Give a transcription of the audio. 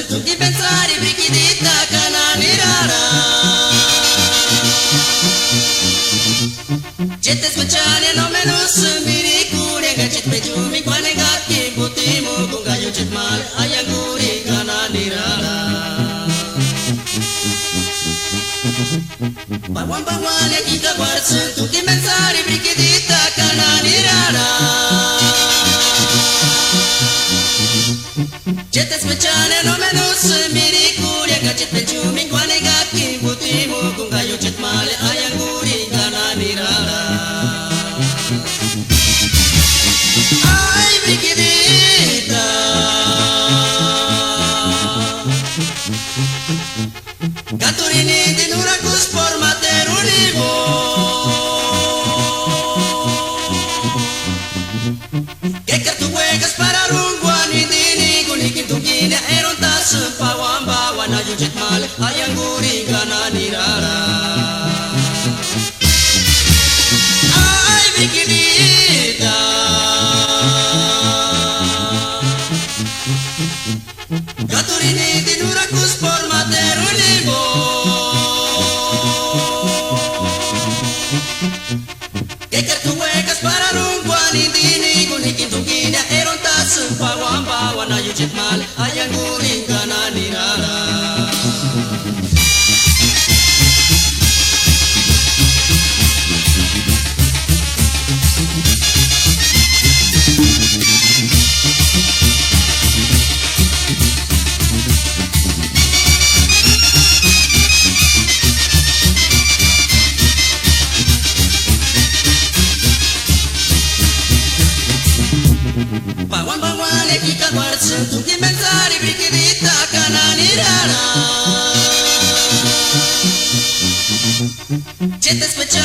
Tutti pensare perché dita cananirara Cete speciale non me lo sembiri curi Che cete pejumi quane gatti Butimu kung kayo cete mal Ayang guri cananirara Bawang-bawang ya kita warsen Tutti pensare perché dita cananirara Cete speciale non me lo sembiri curi Che cete pejumi quane gatti Butimu kung kayo cete mal Ayang guri cananirara Ay briquidita Gaturini di nurakus por materunivo Que tu juegas para rumbuan y dini Gunikin tu gina eron tas Pawang-bawan na yujit mal Ayang guri cananirara Ay briquidita Gaturini di nurakus por materunivo Que tu juegas para rumbuan y dini Gunikin tu gina eron tas Pawang-bawan na yujit mal Ayang guri cananirara Bawang-bawang ya kita warsen Tutti pensare perché dita cananirara Cete speciale